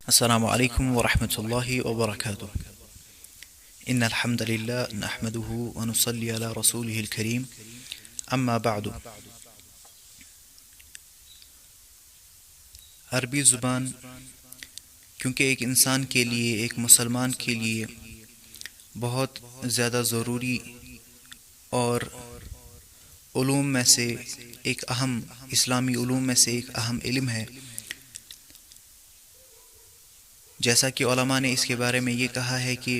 السلام علیکم ورحمۃ اللہ وبرکاتہ ان الحمد للہ نحمده ونصلی علی رسوله الکریم اما بعد۔ عربی زبان کیونکہ ایک انسان کے لیے، ایک مسلمان کے لیے بہت زیادہ ضروری اور علوم میں سے ایک اہم، اسلامی علوم میں سے ایک اہم علم ہے، جیسا کہ علماء نے اس کے بارے میں یہ کہا ہے کہ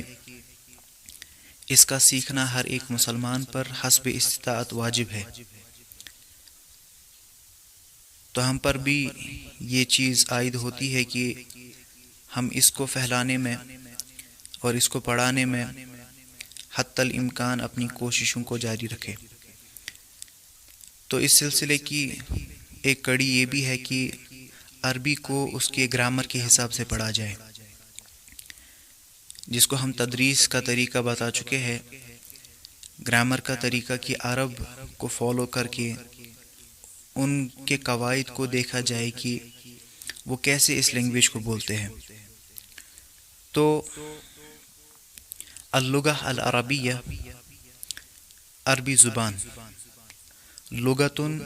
اس کا سیکھنا ہر ایک مسلمان پر حسب استطاعت واجب ہے۔ تو ہم پر بھی یہ چیز عائد ہوتی ہے کہ ہم اس کو پھیلانے میں اور اس کو پڑھانے میں حتی الامکان اپنی کوششوں کو جاری رکھیں۔ تو اس سلسلے کی ایک کڑی یہ بھی ہے کہ عربی کو اس کے گرامر کے حساب سے پڑھا جائے، جس کو ہم تدریس کا طریقہ بتا چکے ہیں، گرامر کا طریقہ کہ عرب کو فالو کر کے ان کے قواعد کو دیکھا جائے کہ وہ کیسے اس لینگویج کو بولتے ہیں۔ تو اللغہ العربیہ، عربی زبان، لغتن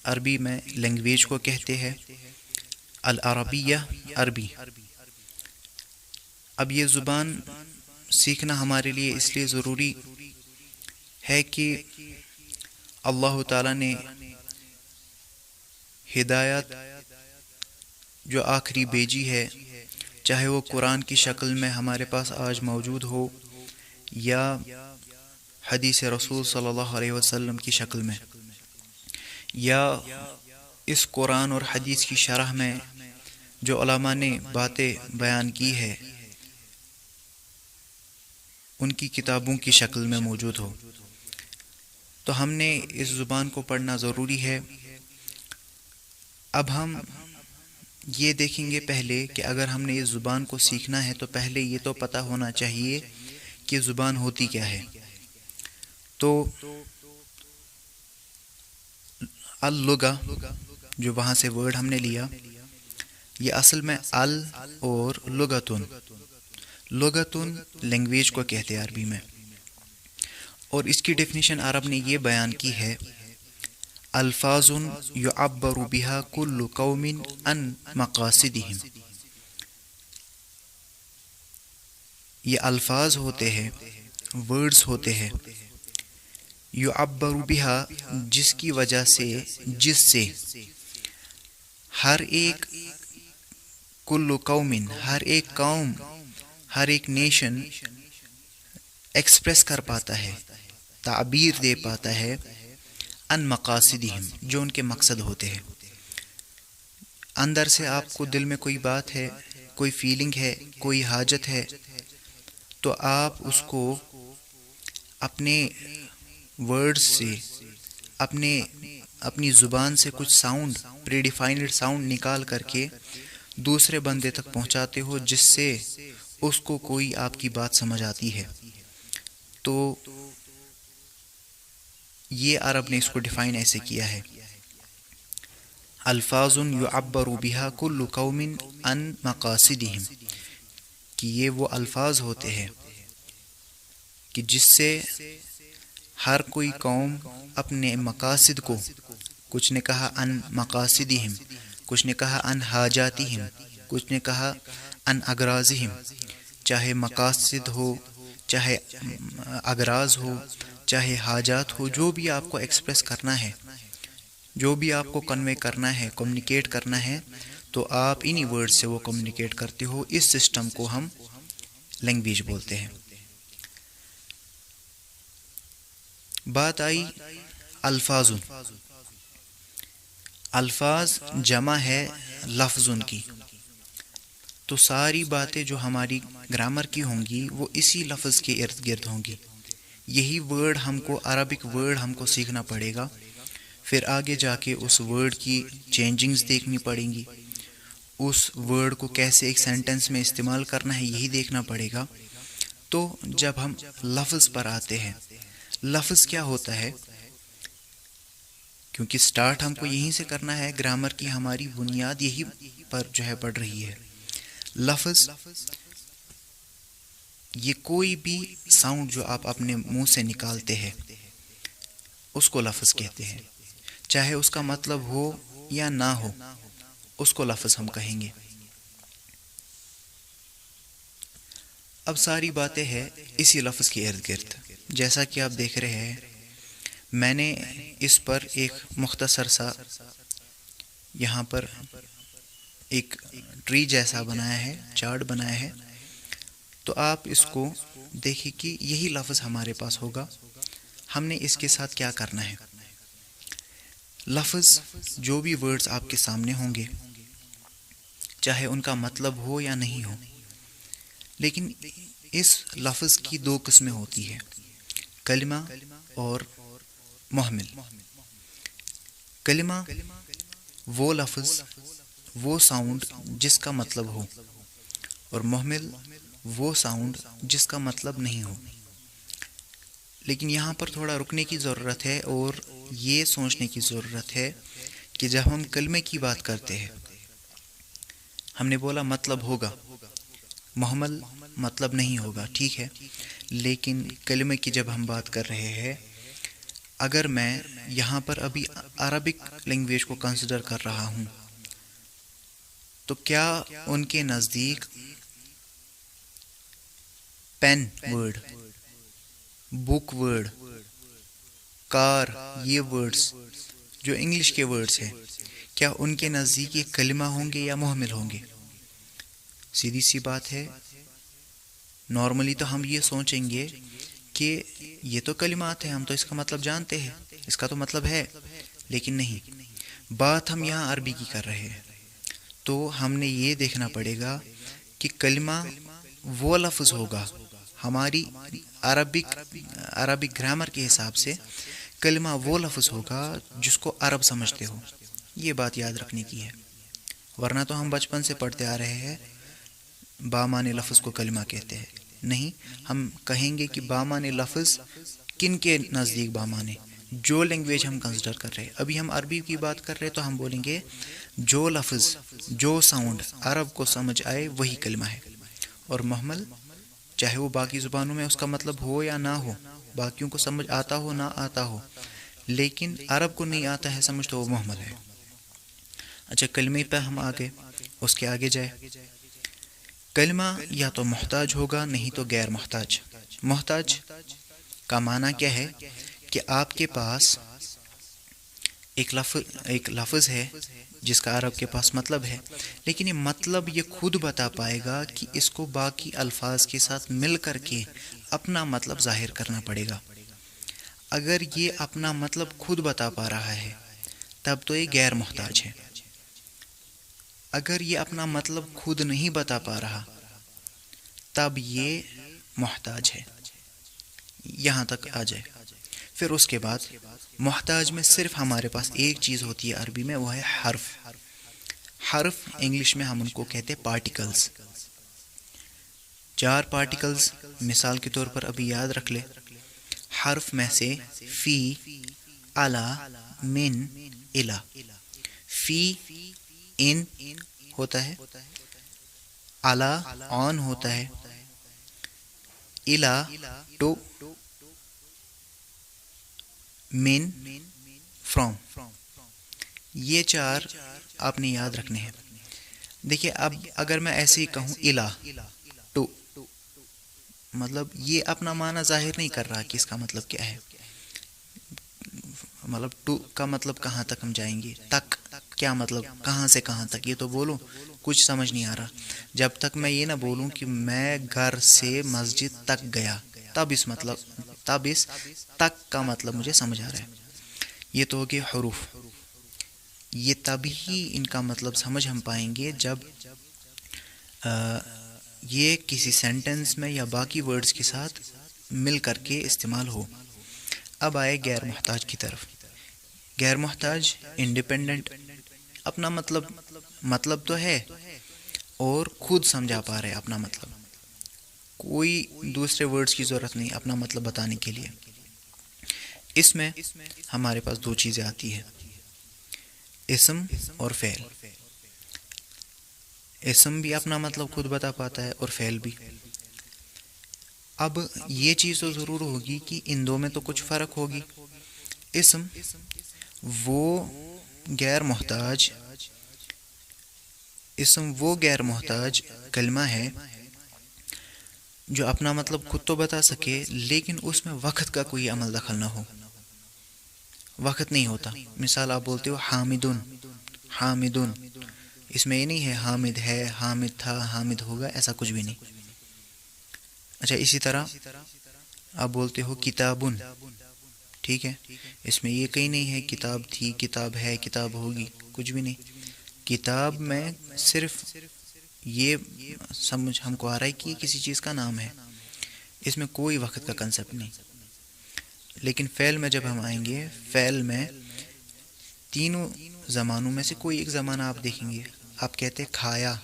عربی میں لینگویج کو کہتے ہیں، العربیہ عربی۔ اب یہ زبان سیکھنا ہمارے لیے اس لیے ضروری ہے کہ اللہ تعالیٰ نے ہدایت جو آخری بھیجی ہے، چاہے وہ قرآن کی شکل میں ہمارے پاس آج موجود ہو یا حدیث رسول صلی اللہ علیہ وسلم کی شکل میں، یا اس قرآن اور حدیث کی شرح میں جو علماء نے باتیں بیان کی ہے ان کی کتابوں کی شکل میں موجود ہو، تو ہم نے اس زبان کو پڑھنا ضروری ہے۔ اب ہم یہ دیکھیں گے پہلے کہ اگر ہم نے اس زبان کو سیکھنا ہے تو پہلے یہ تو پتہ ہونا چاہیے کہ زبان ہوتی کیا ہے۔ تو اللغہ، جو وہاں سے ورڈ ہم نے لیا، یہ اصل میں ال اور لغتن، لغتن لینگویج کو کہتے ہیں عربی میں، اور اس کی ڈیفینیشن عرب نے یہ بیان کی ہے، الفاظ یعبر بها کل قوم عن مقاصدهم۔ یہ الفاظ ہوتے ہیں، ورڈز ہوتے ہیں، یعبر بها جس کی وجہ سے، جس سے ہر ایک، کل قوم ہر ایک قوم، ہر ایک نیشن ایکسپریس کر پاتا ہے، تعبیر دے پاتا ہے، ان مقاصدہم جو ان کے مقصد ہوتے ہیں۔ اندر سے آپ کو دل میں کوئی بات ہے، کوئی فیلنگ ہے، کوئی حاجت ہے، تو آپ اس کو اپنے ورڈز سے، اپنی زبان سے کچھ ساؤنڈ، پری ڈیفائنڈ ساؤنڈ نکال کر کے دوسرے بندے تک پہنچاتے ہو، جس سے اس کو کوئی آپ کی بات سمجھ آتی ہے۔ تو یہ عرب نے اس کو ڈیفائن ایسے کیا ہے، الفاظ یعبر بها کل قوم عن مقاصدہم، کہ یہ وہ الفاظ ہوتے ہیں کہ جس سے ہر کوئی قوم اپنے مقاصد کو، کچھ نے کہا ان مقاصدہم، کچھ نے کہا ان حاجاتہم، کچھ نے کہا ان اغراضہم، چاہے مقاصد ہو، چاہے اغراض ہو، چاہے حاجات ہو، جو بھی آپ کو ایکسپریس کرنا ہے، جو بھی آپ کو کنوے کرنا ہے، کمیونیکیٹ کرنا ہے، تو آپ انہی ورڈ سے وہ کمیونیکیٹ کرتے ہو۔ اس سسٹم کو ہم لینگویج بولتے ہیں۔ بات آئی الفاظ، الفاظ جمع ہے لفظن کی، تو ساری باتیں جو ہماری گرامر کی ہوں گی وہ اسی لفظ کے ارد گرد ہوں گی۔ یہی ورڈ ہم کو، عربک ورڈ ہم کو سیکھنا پڑے گا، پھر آگے جا کے اس ورڈ کی چینجنگز دیکھنی پڑیں گی، اس ورڈ کو کیسے ایک سینٹنس میں استعمال کرنا ہے یہی دیکھنا پڑے گا۔ تو جب ہم لفظ پر آتے ہیں، لفظ کیا ہوتا ہے، کیونکہ سٹارٹ ہم کو یہیں سے کرنا ہے، گرامر کی ہماری بنیاد یہی پر جو ہے پڑ رہی ہے۔ لفظ یہ کوئی بھی ساؤنڈ جو آپ اپنے منہ سے نکالتے ہیں اس کو لفظ کہتے ہیں، چاہے اس کا مطلب ہو یا نہ ہو، اس کو لفظ ہم کہیں گے۔ اب ساری باتیں ہیں اسی لفظ کے ارد گرد۔ جیسا کہ آپ دیکھ رہے ہیں، میں نے اس پر ایک مختصر سا یہاں پر ایک ٹری جیسا بنایا ہے، چارٹ بنایا ہے، تو آپ اس کو دیکھیں کہ یہی لفظ ہمارے پاس ہوگا۔ ہم نے اس کے ساتھ کیا کرنا ہے؟ لفظ جو بھی ورڈز آپ کے سامنے ہوں گے، چاہے ان کا مطلب ہو یا نہیں ہو، لیکن اس لفظ کی دو قسمیں ہوتی ہیں، کلمہ اور محمل۔ کلمہ وہ لفظ، وہ ساؤنڈ جس کا مطلب ہو، اور محمل وہ ساؤنڈ جس کا مطلب نہیں ہو۔ لیکن یہاں پر تھوڑا رکنے کی ضرورت ہے اور یہ سوچنے کی ضرورت ہے کہ جب ہم کلمے کی بات کرتے ہیں، ہم نے بولا مطلب ہوگا، محمل مطلب نہیں ہوگا، ٹھیک ہے، لیکن کلمے کی جب ہم بات کر رہے ہیں، اگر میں یہاں پر ابھی عربک لینگویج کو کنسیڈر کر رہا ہوں، تو کیا ان کے نزدیک پین ورڈ، بک ورڈ، کار، یہ ورڈز جو انگلش کے ورڈز ہیں، کیا ان کے نزدیک یہ کلمہ ہوں گے یا محمل ہوں گے؟ سیدھی سی بات ہے، نارملی تو ہم یہ سوچیں گے کہ یہ تو کلمات ہیں، ہم تو اس کا مطلب جانتے ہیں، اس کا تو مطلب ہے، لیکن نہیں، بات ہم یہاں عربی کی کر رہے ہیں، تو ہم نے یہ دیکھنا پڑے گا کہ کلمہ وہ لفظ ہوگا، ہماری عربک گرامر کے حساب سے کلمہ وہ لفظ ہوگا جس کو عرب سمجھتے ہو۔ یہ بات یاد رکھنے کی ہے، ورنہ تو ہم بچپن سے پڑھتے آ رہے ہیں بامعنی لفظ کو کلمہ کہتے ہیں۔ نہیں، ہم کہیں گے کہ بامعنی لفظ کن کے نزدیک بامعنی؟ جو لینگویج ہم کنسیڈر کر رہے ہیں، ابھی ہم عربی کی بات کر رہے ہیں تو ہم بولیں گے جو لفظ، جو ساؤنڈ عرب کو سمجھ آئے وہی کلمہ ہے۔ اور محمل، چاہے وہ باقی زبانوں میں اس کا مطلب ہو یا نہ ہو، باقیوں کو سمجھ آتا ہو نہ آتا ہو، لیکن عرب کو نہیں آتا ہے سمجھ، تو وہ محمل ہے۔ اچھا، کلمے پہ ہم آگے، اس کے آگے جائے، کلمہ یا تو محتاج ہوگا، نہیں تو غیر محتاج۔ محتاج کا معنی کیا ہے کہ آپ کے پاس ایک لفظ ہے جس کا عرب کے پاس مطلب ہے، لیکن یہ مطلب یہ خود بتا پائے گا کہ اس کو باقی الفاظ کے ساتھ مل کر کے اپنا مطلب ظاہر کرنا پڑے گا۔ اگر یہ اپنا مطلب خود بتا پا رہا ہے تب تو یہ غیر محتاج ہے، اگر یہ اپنا مطلب خود نہیں بتا پا رہا تب یہ محتاج ہے۔ یہاں تک آ جائے، پھر اس کے بعد محتاج میں صرف ہمارے پاس ایک چیز ہوتی ہے عربی میں، وہ ہے حرف۔ حرف انگلش میں ہم ان کو کہتے ہیں پارٹیکلز۔ 4 پارٹیکلز مثال کے طور پر ابھی یاد رکھ لے۔ حرف میں سے فی، علا، من، الا۔ فی ان ہوتا ہے، علا آن ہوتا ہے، الا ٹو، من فرام۔ یہ 4 آپ نے یاد رکھنے ہیں۔ دیکھیے، اب اگر میں ایسے ہی کہوں الا ٹو، مطلب یہ اپنا معنی ظاہر نہیں کر رہا کہ اس کا مطلب کیا ہے۔ مطلب ٹو کا مطلب کہاں تک ہم جائیں گے، تک کیا مطلب، کہاں سے کہاں تک، یہ تو بولو، کچھ سمجھ نہیں آ رہا۔ جب تک میں یہ نہ بولوں کہ میں گھر سے مسجد تک گیا، تب اس تک کا مطلب مجھے سمجھ آ رہا ہے۔ یہ تو ہو گئے حروف۔ یہ تبھی ان کا مطلب سمجھ ہم پائیں گے جب یہ کسی سینٹنس میں یا باقی ورڈز کے ساتھ مل کر کے استعمال ہو۔ اب آئے غیر محتاج کی طرف۔ غیر محتاج انڈیپینڈنٹ، اپنا مطلب تو ہے اور خود سمجھا پا رہے اپنا مطلب، کوئی دوسرے ورڈز کی ضرورت نہیں اپنا مطلب بتانے کے لیے۔ اس میں ہمارے پاس 2 چیزیں آتی ہیں، اسم اور فعل۔ اسم بھی اپنا مطلب خود بتا پاتا ہے اور فعل بھی۔ اب یہ چیز تو ضرور ہوگی کہ ان دو میں تو کچھ فرق ہوگی۔ اسم وہ غیر محتاج کلمہ ہے جو اپنا مطلب خود تو بتا سکے، لیکن اس میں وقت کا کوئی عمل دخل نہ ہو، وقت نہیں ہوتا۔ مثال آپ بولتے ہو حامدن، اس میں یہ نہیں ہے حامد ہے، حامد تھا، حامد ہوگا، ایسا کچھ بھی نہیں۔ اچھا، اسی طرح آپ بولتے ہو کتابن، ٹھیک ہے، اس میں یہ کہیں نہیں ہے کتاب تھی، کتاب ہے، کتاب ہوگی، کچھ بھی نہیں۔ کتاب میں صرف یہ سمجھ ہم کو آ رہا ہے کہ یہ کسی چیز کا نام ہے، اس میں کوئی وقت کا کنسپٹ نہیں۔ لیکن فعل میں جب ہم آئیں گے، فعل میں تینوں زمانوں میں سے کوئی ایک زمانہ آپ دیکھیں گے، آپ کہتے کھایا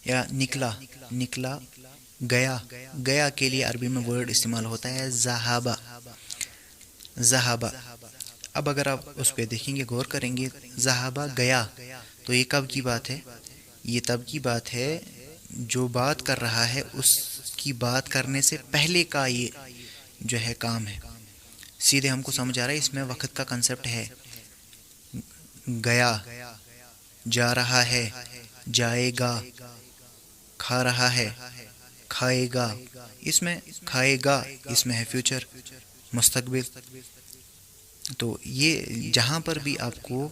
یا نکلا، گیا کے لیے عربی میں ورڈ استعمال ہوتا ہے ذہابہ۔ اب اگر آپ اس پہ دیکھیں گے، غور کریں گے، ذہابہ گیا، تو یہ کب کی بات ہے؟ یہ تب کی بات ہے جو بات کر رہا ہے اس کی بات کرنے سے پہلے کا یہ جو ہے کام ہے۔ سیدھے ہم کو سمجھ آ رہا ہے اس میں وقت کا کنسپٹ ہے۔ گیا، جا رہا ہے، جائے گا، کھا رہا ہے، کھائے گا، اس میں کھائے گا، اس میں ہے فیوچر، مستقبل۔ تو یہ جہاں پر بھی آپ کو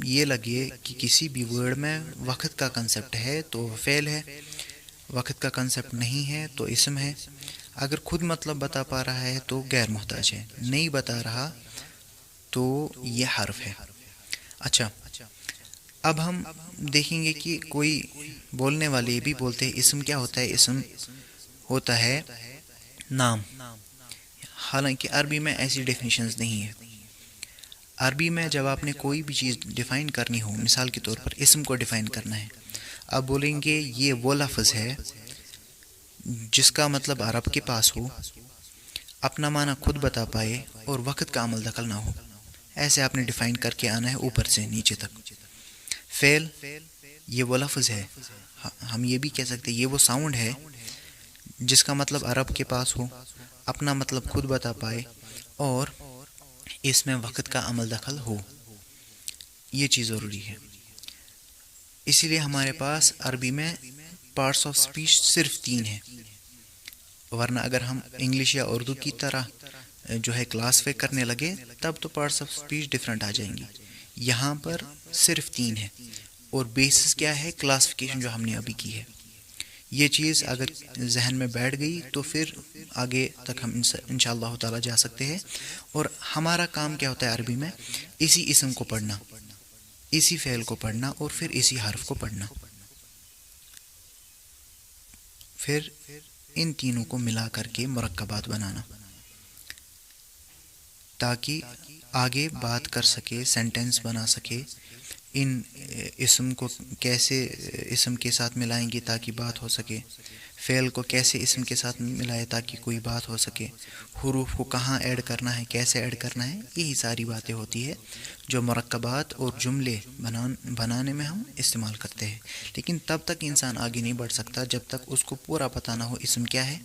یہ لگے کہ کسی بھی ورڈ میں وقت کا کنسپٹ ہے تو فعل ہے، وقت کا کنسپٹ نہیں ہے تو اسم ہے۔ اگر خود مطلب بتا پا رہا ہے تو غیر محتاج ہے، نہیں بتا رہا تو یہ حرف ہے۔ اچھا، اب ہم دیکھیں گے کہ کوئی بولنے والے بھی بولتے ہیں اسم کیا ہوتا ہے؟ اسم ہوتا ہے نام۔ حالانکہ عربی میں ایسی ڈیفینیشنز نہیں ہے۔ عربی میں جب آپ نے کوئی بھی چیز ڈیفائن کرنی ہو، مثال کے طور پر اسم کو ڈیفائن کرنا ہے، آپ بولیں گے یہ وہ لفظ ہے جس کا مطلب عرب کے پاس ہو، اپنا معنی خود بتا پائے اور وقت کا عمل دخل نہ ہو۔ ایسے آپ نے ڈیفائن کر کے آنا ہے اوپر سے نیچے تک۔ فعل یہ وہ لفظ ہے، ہم یہ بھی کہہ سکتے ہیں یہ وہ ساؤنڈ ہے جس کا مطلب عرب کے پاس ہو، اپنا مطلب خود بتا پائے اور اس میں وقت کا عمل دخل ہو۔ یہ چیز ضروری ہے۔ اسی لیے ہمارے پاس عربی میں پارٹس آف سپیچ صرف 3 ہیں، ورنہ اگر ہم انگلش یا اردو کی طرح جو ہے کلاسیفائی کرنے لگے تب تو پارٹس آف سپیچ ڈیفرنٹ آ جائیں گی۔ یہاں پر صرف 3 ہے اور بیسس کیا ہے؟ کلاسیفیکیشن جو ہم نے ابھی کی ہے۔ یہ چیز اگر ذہن میں بیٹھ گئی تو پھر آگے تک ہم انشاءاللہ تعالی جا سکتے ہیں۔ اور ہمارا کام کیا ہوتا ہے عربی میں؟ اسی اسم کو پڑھنا، اسی فعل کو پڑھنا اور پھر اسی حرف کو پڑھنا، پھر ان تینوں کو ملا کر کے مرکبات بنانا تاکہ آگے بات کر سکے، سینٹنس بنا سکے۔ ان اسم کو کیسے اسم کے ساتھ ملائیں گے تاکہ بات ہو سکے، فعل کو کیسے اسم کے ساتھ ملائے تاکہ کوئی بات ہو سکے، حروف کو کہاں ایڈ کرنا ہے، کیسے ایڈ کرنا ہے، یہی ساری باتیں ہوتی ہے جو مرکبات اور جملے بنانے میں ہم استعمال کرتے ہیں۔ لیکن تب تک انسان آگے نہیں بڑھ سکتا جب تک اس کو پورا پتہ نہ ہو اسم کیا ہے،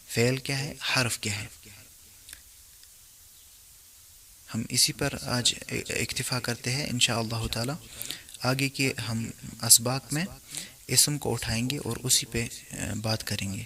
فعل کیا ہے، حرف کیا ہے۔ ہم اسی پر آج اکتفا کرتے ہیں انشاءاللہ تعالی۔ آگے کے ہم اسباق میں اسم کو اٹھائیں گے اور اسی پہ بات کریں گے۔